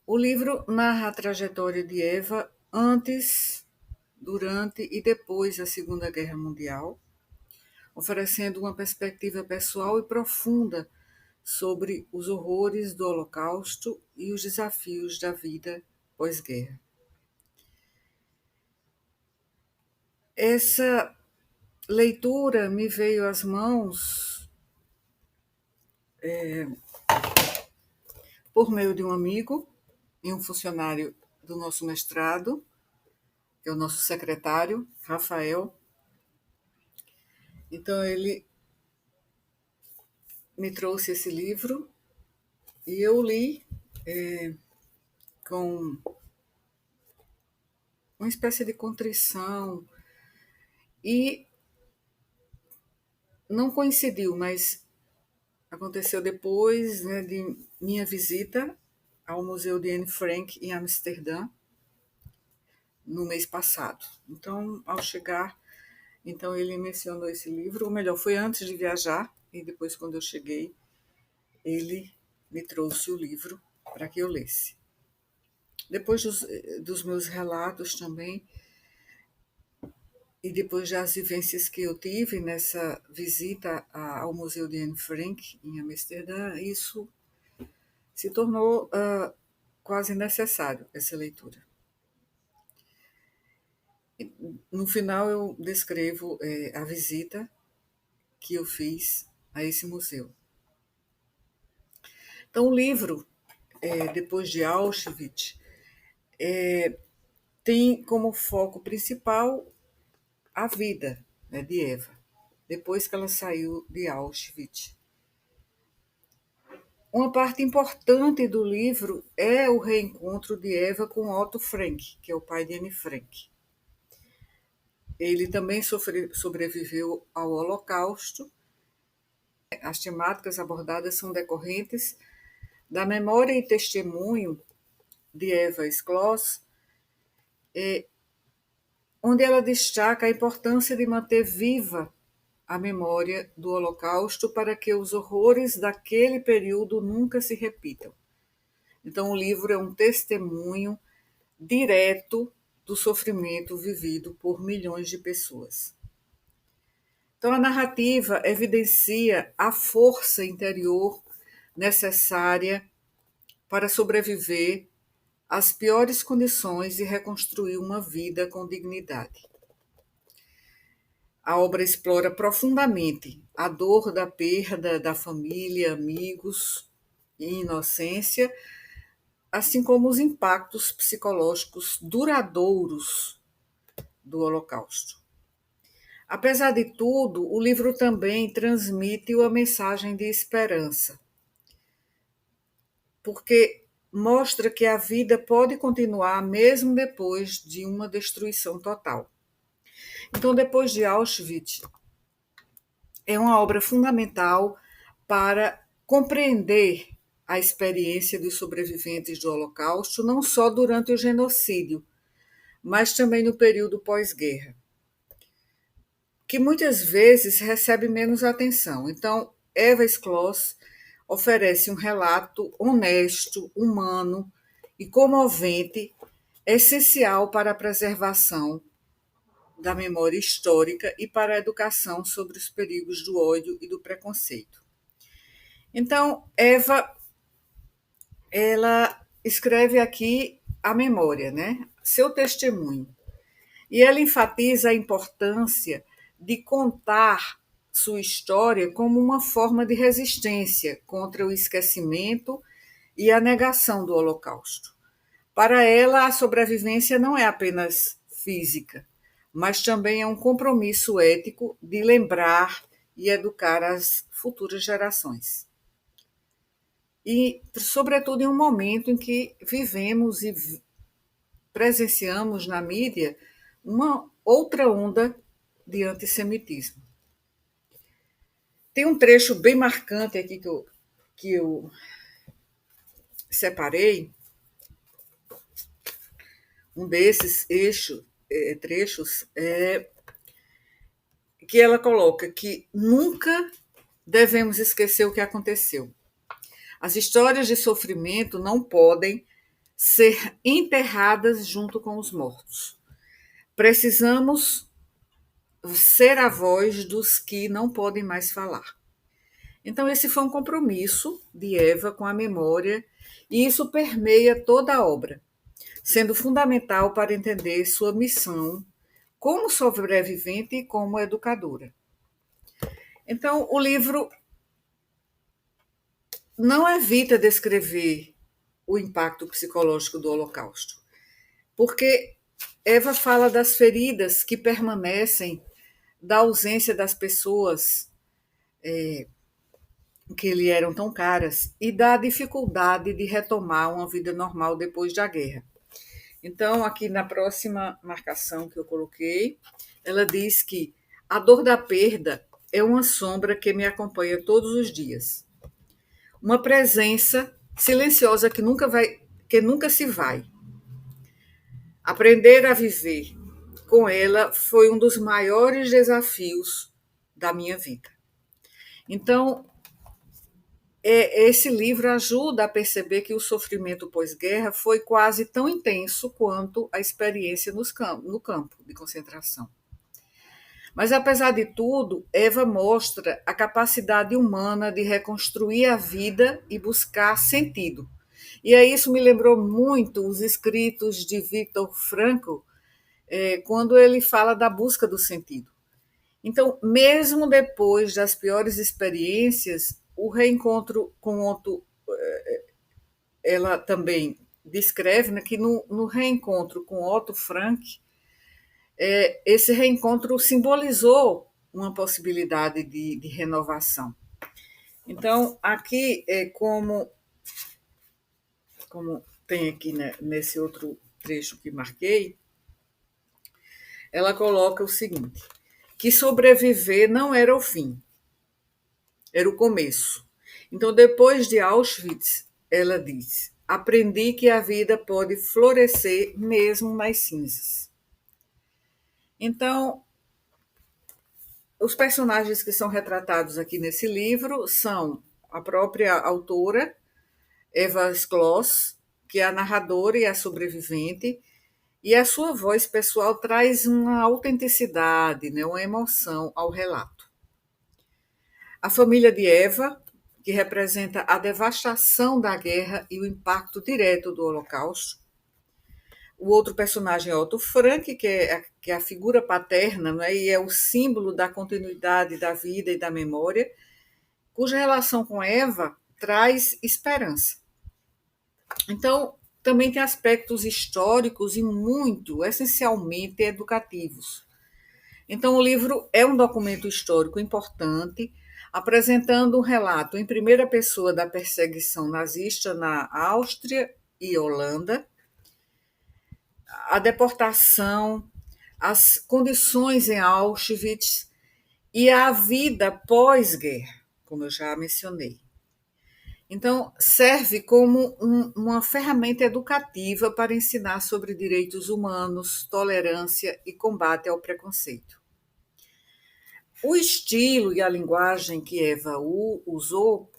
O livro narra a trajetória de Eva antes, durante e depois da Segunda Guerra Mundial, oferecendo uma perspectiva pessoal e profunda sobre os horrores do Holocausto e os desafios da vida pós-guerra. Essa leitura me veio às mãos por meio de um amigo e um funcionário do nosso mestrado, que é o nosso secretário, Rafael. Então, ele me trouxe esse livro e eu li com uma espécie de contrição e não coincidiu, mas aconteceu depois, né, de minha visita ao Museu de Anne Frank em Amsterdã no mês passado. Então, ao chegar, então ele mencionou esse livro, ou melhor, foi antes de viajar e depois quando eu cheguei, ele me trouxe o livro para que eu lesse. Depois dos meus relatos também, e depois das vivências que eu tive nessa visita ao Museu de Anne Frank, em Amsterdã, isso se tornou quase necessário, essa leitura. No final, eu descrevo a visita que eu fiz a esse museu. Então, o livro, depois de Auschwitz, tem como foco principal a vida, né, de Eva, depois que ela saiu de Auschwitz. Uma parte importante do livro é o reencontro de Eva com Otto Frank, que é o pai de Anne Frank. Ele também sobreviveu ao Holocausto. As temáticas abordadas são decorrentes da memória e testemunho de Eva Skloss, onde ela destaca a importância de manter viva a memória do Holocausto para que os horrores daquele período nunca se repitam. Então, o livro é um testemunho direto do sofrimento vivido por milhões de pessoas. Então, a narrativa evidencia a força interior necessária para sobreviver às piores condições e reconstruir uma vida com dignidade. A obra explora profundamente a dor da perda da família, amigos e inocência, assim como os impactos psicológicos duradouros do Holocausto. Apesar de tudo, o livro também transmite uma mensagem de esperança, porque mostra que a vida pode continuar mesmo depois de uma destruição total. Então, depois de Auschwitz, é uma obra fundamental para compreender a experiência dos sobreviventes do Holocausto, não só durante o genocídio, mas também no período pós-guerra, que muitas vezes recebe menos atenção. Então, Eva Skloss oferece um relato honesto, humano e comovente, essencial para a preservação da memória histórica e para a educação sobre os perigos do ódio e do preconceito. Então, Eva, ela escreve aqui a memória, né? Seu testemunho. E ela enfatiza a importância de contar sua história como uma forma de resistência contra o esquecimento e a negação do Holocausto. Para ela, a sobrevivência não é apenas física, mas também é um compromisso ético de lembrar e educar as futuras gerações. E, sobretudo, em um momento em que vivemos e presenciamos na mídia uma outra onda de antissemitismo. Tem um trecho bem marcante aqui que eu separei, um desses trechos, que ela coloca que nunca devemos esquecer o que aconteceu. As histórias de sofrimento não podem ser enterradas junto com os mortos. Precisamos ser a voz dos que não podem mais falar. Então, esse foi um compromisso de Eva com a memória, e isso permeia toda a obra, sendo fundamental para entender sua missão como sobrevivente e como educadora. Então, o livro não evita descrever o impacto psicológico do Holocausto, porque Eva fala das feridas que permanecem da ausência das pessoas que lhe eram tão caras e da dificuldade de retomar uma vida normal depois da guerra. Então, aqui na próxima marcação que eu coloquei, ela diz que a dor da perda é uma sombra que me acompanha todos os dias. Uma presença silenciosa que nunca se vai. Aprender a viver com ela foi um dos maiores desafios da minha vida. Então, esse livro ajuda a perceber que o sofrimento pós-guerra foi quase tão intenso quanto a experiência no campo de concentração. Mas, apesar de tudo, Eva mostra a capacidade humana de reconstruir a vida e buscar sentido. E aí isso me lembrou muito os escritos de Viktor Frankl, quando ele fala da busca do sentido. Então, mesmo depois das piores experiências, o reencontro com Otto, ela também descreve, né, que no reencontro com Otto Frank, esse reencontro simbolizou uma possibilidade de renovação. Então, aqui, como tem aqui, né, nesse outro trecho que marquei, ela coloca o seguinte, que sobreviver não era o fim, era o começo. Então, depois de Auschwitz, ela diz, aprendi que a vida pode florescer mesmo nas cinzas. Então, os personagens que são retratados aqui nesse livro são a própria autora, Eva Skloss, que é a narradora e a sobrevivente, e a sua voz pessoal traz uma autenticidade, né, uma emoção ao relato. A família de Eva, que representa a devastação da guerra e o impacto direto do Holocausto. O outro personagem é Otto Frank, que é a figura paterna, né, e é o símbolo da continuidade da vida e da memória, cuja relação com Eva traz esperança. Então, também tem aspectos históricos e muito, essencialmente, educativos. Então, o livro é um documento histórico importante, apresentando um relato em primeira pessoa da perseguição nazista na Áustria e Holanda, a deportação, as condições em Auschwitz e a vida pós-guerra, como eu já mencionei. Então, serve como uma ferramenta educativa para ensinar sobre direitos humanos, tolerância e combate ao preconceito. O estilo e a linguagem que Eva usou,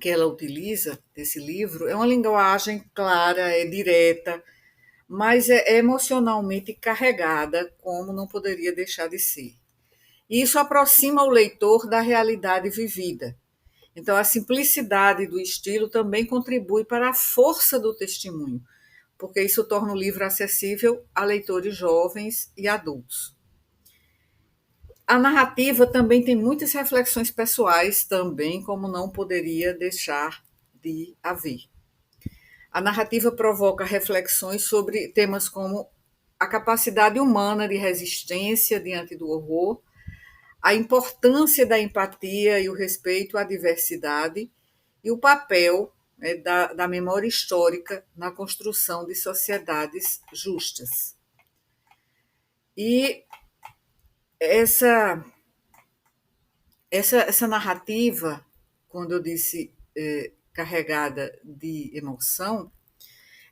que ela utiliza nesse livro, é uma linguagem clara, é direta, mas é emocionalmente carregada, como não poderia deixar de ser. E isso aproxima o leitor da realidade vivida. Então, a simplicidade do estilo também contribui para a força do testemunho, porque isso torna o livro acessível a leitores jovens e adultos. A narrativa também tem muitas reflexões pessoais, também, como não poderia deixar de haver. A narrativa provoca reflexões sobre temas como a capacidade humana de resistência diante do horror, a importância da empatia e o respeito à diversidade e o papel, né, da memória histórica na construção de sociedades justas. E essa narrativa, quando eu disse carregada de emoção,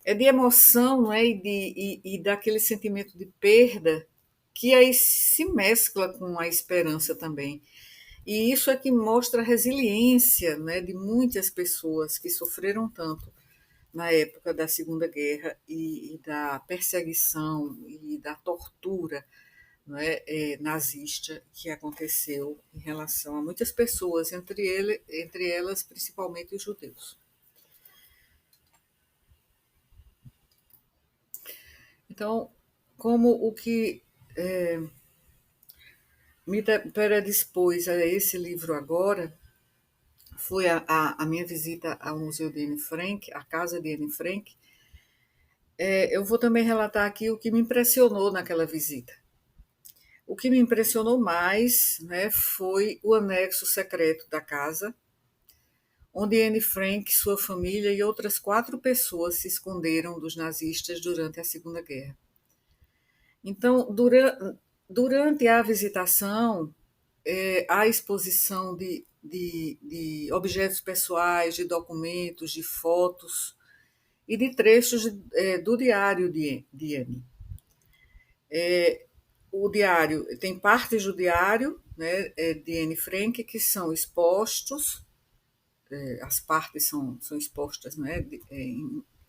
é de emoção, não é? E daquele sentimento de perda que aí se mescla com a esperança também. E isso é que mostra a resiliência, né, de muitas pessoas que sofreram tanto na época da Segunda Guerra e da perseguição e da tortura, não é, nazista que aconteceu em relação a muitas pessoas, entre elas principalmente os judeus. Então, como o que me predispôs a esse livro agora foi a minha visita ao Museu de Anne Frank, à casa de Anne Frank. Eu vou também relatar aqui o que me impressionou naquela visita. O que me impressionou mais, né, foi o anexo secreto da casa, onde Anne Frank, sua família e outras 4 pessoas se esconderam dos nazistas durante a Segunda Guerra. Então, durante a visitação, a exposição de objetos pessoais, de documentos, de fotos e de trechos do diário de Anne. O diário tem partes do diário, né, de Anne Frank que são expostos, as partes são expostas, né,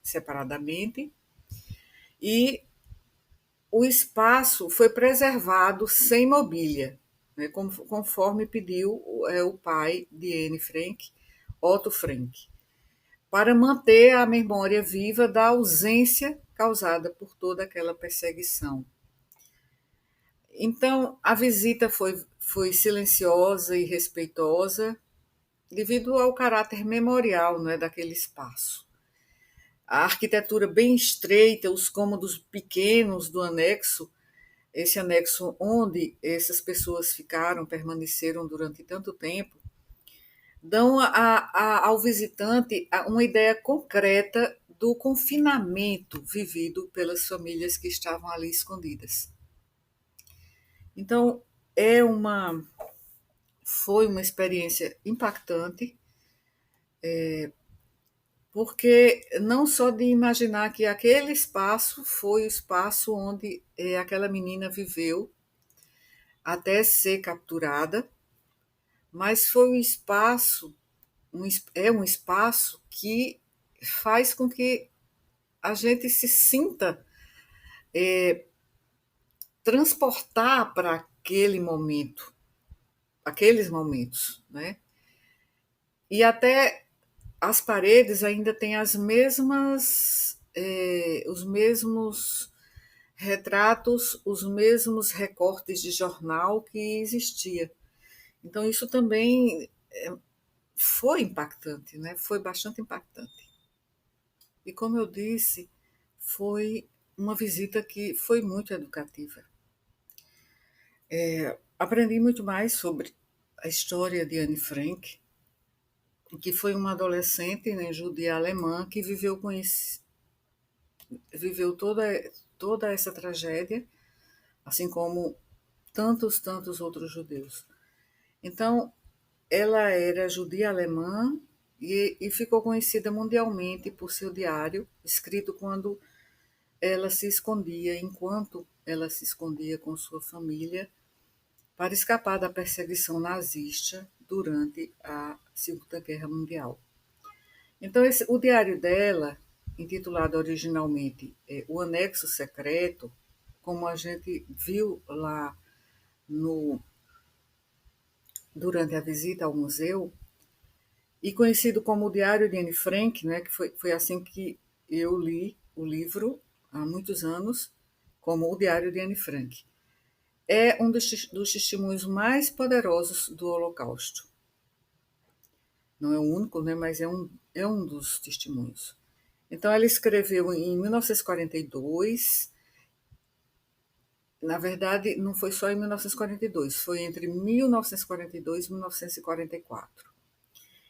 separadamente, e o espaço foi preservado sem mobília, né, conforme pediu o pai de Anne Frank, Otto Frank, para manter a memória viva da ausência causada por toda aquela perseguição. Então, a visita foi silenciosa e respeitosa, devido ao caráter memorial, não é, daquele espaço. A arquitetura bem estreita, os cômodos pequenos do anexo, esse anexo onde essas pessoas permaneceram durante tanto tempo, dão ao visitante uma ideia concreta do confinamento vivido pelas famílias que estavam ali escondidas. Então, foi uma experiência impactante, porque não só de imaginar que aquele espaço foi o espaço onde aquela menina viveu até ser capturada, mas foi um espaço que faz com que a gente se sinta transportar para aqueles momentos, né? E até as paredes ainda têm os mesmos retratos, os mesmos recortes de jornal que existia. Então isso também foi impactante, né? Foi bastante impactante. E como eu disse, foi uma visita que foi muito educativa. Aprendi muito mais sobre a história de Anne Frank, que foi uma adolescente, né, judia alemã que viveu toda essa tragédia, assim como tantos outros judeus. Então, ela era judia alemã e ficou conhecida mundialmente por seu diário, escrito enquanto ela se escondia com sua família para escapar da perseguição nazista durante a Segunda Guerra Mundial. Então, o diário dela, intitulado originalmente O Anexo Secreto, como a gente viu lá no, durante a visita ao museu, e conhecido como o Diário de Anne Frank, né, que foi assim que eu li o livro há muitos anos, como o Diário de Anne Frank. É um dos testemunhos mais poderosos do Holocausto. Não é o único, né, mas é um dos testemunhos. Então, ela escreveu em 1942. Na verdade, não foi só em 1942, foi entre 1942 e 1944.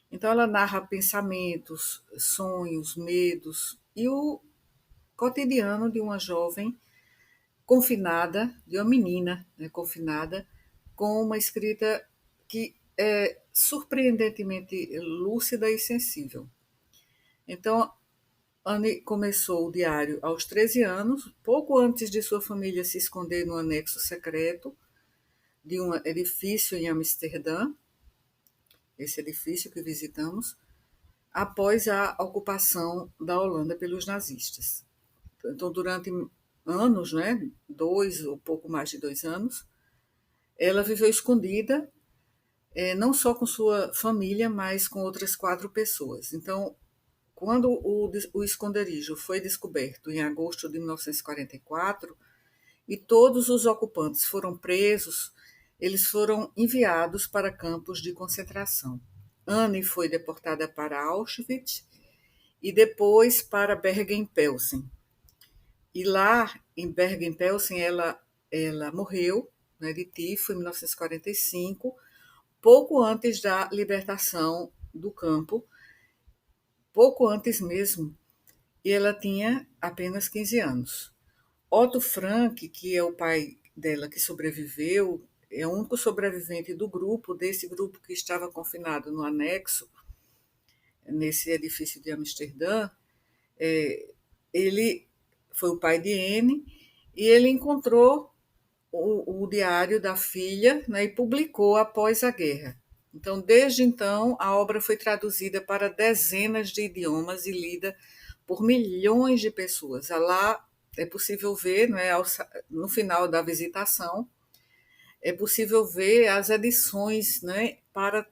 Então, ela narra pensamentos, sonhos, medos e o cotidiano de uma jovem confinada, de uma menina, né, confinada, com uma escrita que é surpreendentemente lúcida e sensível. Então, Anne começou o diário aos 13 anos, pouco antes de sua família se esconder no anexo secreto de um edifício em Amsterdã, esse edifício que visitamos. após a ocupação da Holanda pelos nazistas. Então, durante anos, né, 2 ou pouco mais de 2 anos, ela viveu escondida, não só com sua família, mas com outras 4 pessoas. Então, quando o esconderijo foi descoberto em agosto de 1944 e todos os ocupantes foram presos, eles foram enviados para campos de concentração. Anne foi deportada para Auschwitz e depois para Bergen-Belsen. E lá em Bergen-Belsen ela morreu, né, de tifo em 1945, pouco antes da libertação do campo, pouco antes mesmo, e ela tinha apenas 15 anos. Otto Frank, que é o pai dela que sobreviveu, é o único sobrevivente do grupo, desse grupo que estava confinado no anexo, nesse edifício de Amsterdã. Ele foi o pai de Anne e ele encontrou o diário da filha, né, e publicou após a guerra. Então, desde então, a obra foi traduzida para dezenas de idiomas e lida por milhões de pessoas. Lá é possível ver, né, no final da visitação, é possível ver as edições, né, para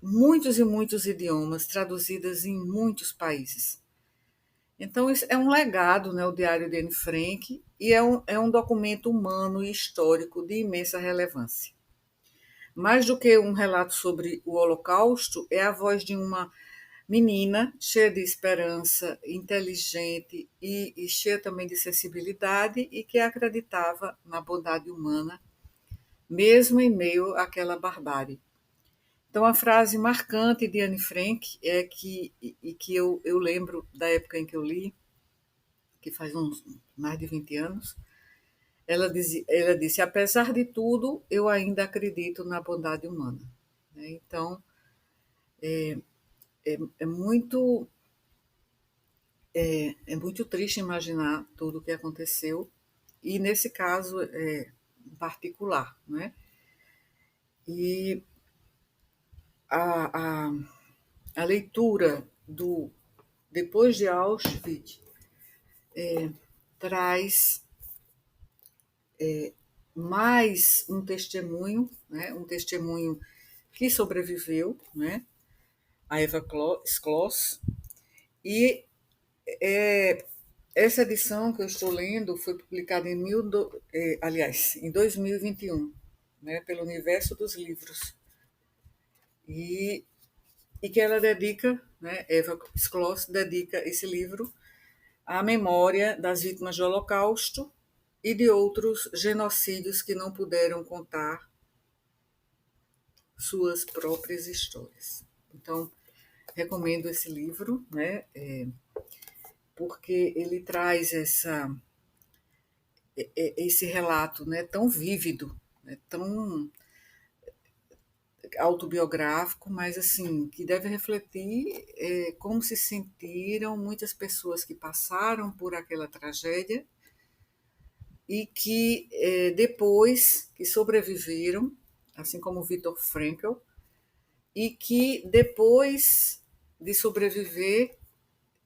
muitos e muitos idiomas, traduzidas em muitos países. Então, isso é um legado, né, o Diário de Anne Frank, e é um documento humano e histórico de imensa relevância. Mais do que um relato sobre o Holocausto, é a voz de uma menina cheia de esperança, inteligente e cheia também de sensibilidade e que acreditava na bondade humana, mesmo em meio àquela barbárie. Então, a frase marcante de Anne Frank é que eu lembro da época em que eu li, que faz uns mais de 20 anos, ela disse: apesar de tudo, eu ainda acredito na bondade humana. Então, é muito, é muito triste imaginar tudo o que aconteceu, e nesse caso em particular. Né? E a, a, a leitura do Depois de Auschwitz traz mais um testemunho, né? Um testemunho que sobreviveu, né? A Eva Skloss, e essa edição que eu estou lendo foi publicada em 2021, né, pelo Universo dos Livros, e, e que ela dedica, né, Eva Skloss dedica esse livro à memória das vítimas do Holocausto e de outros genocídios que não puderam contar suas próprias histórias. Então, recomendo esse livro, né, porque ele traz esse relato, né, tão vívido, né, tão autobiográfico, mas assim que deve refletir como se sentiram muitas pessoas que passaram por aquela tragédia e que depois que sobreviveram, assim como Viktor Frankl, e que depois de sobreviver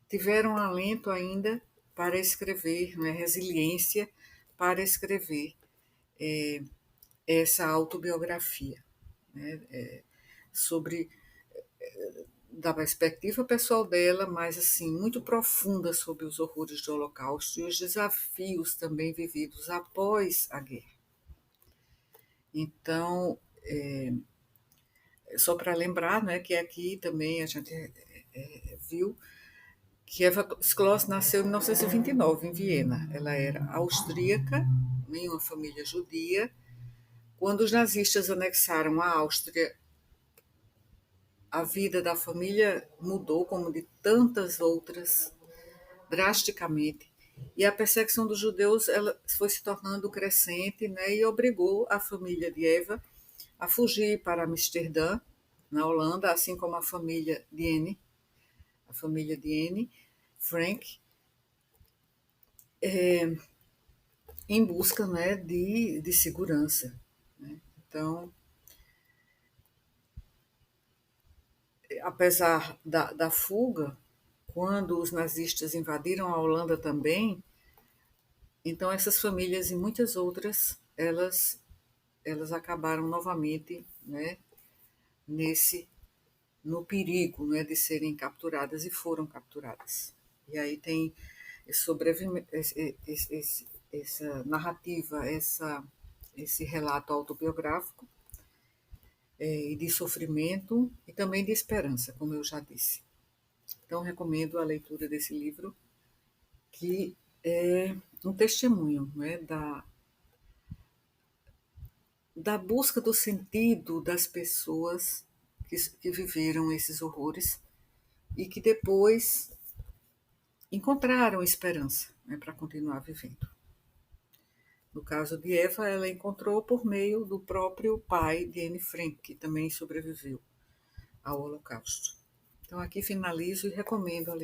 tiveram alento ainda para escrever, né, resiliência para escrever essa autobiografia, né, sobre da perspectiva pessoal dela, mas assim muito profunda sobre os horrores do Holocausto e os desafios também vividos após a guerra. Então, só para lembrar, né, que aqui também a gente viu que Eva Skloss nasceu em 1929 em Viena. Ela era austríaca, em uma família judia. Quando os nazistas anexaram a Áustria, a vida da família mudou, como de tantas outras, drasticamente. E a perseguição dos judeus ela foi se tornando crescente, né, e obrigou a família de Eva a fugir para Amsterdã, na Holanda, assim como a família de Anne Frank, em busca, né, de segurança. Né? Então, apesar da fuga, quando os nazistas invadiram a Holanda também, então essas famílias e muitas outras, elas acabaram novamente, né, nesse no perigo, né, de serem capturadas e foram capturadas. E aí tem essa narrativa, esse relato autobiográfico, e de sofrimento e também de esperança, como eu já disse. Então, recomendo a leitura desse livro, que é um testemunho, né, da busca do sentido das pessoas que viveram esses horrores e que depois encontraram esperança, né, para continuar vivendo. No caso de Eva, ela encontrou por meio do próprio pai de Anne Frank, que também sobreviveu ao Holocausto. Então, aqui finalizo e recomendo a leitura.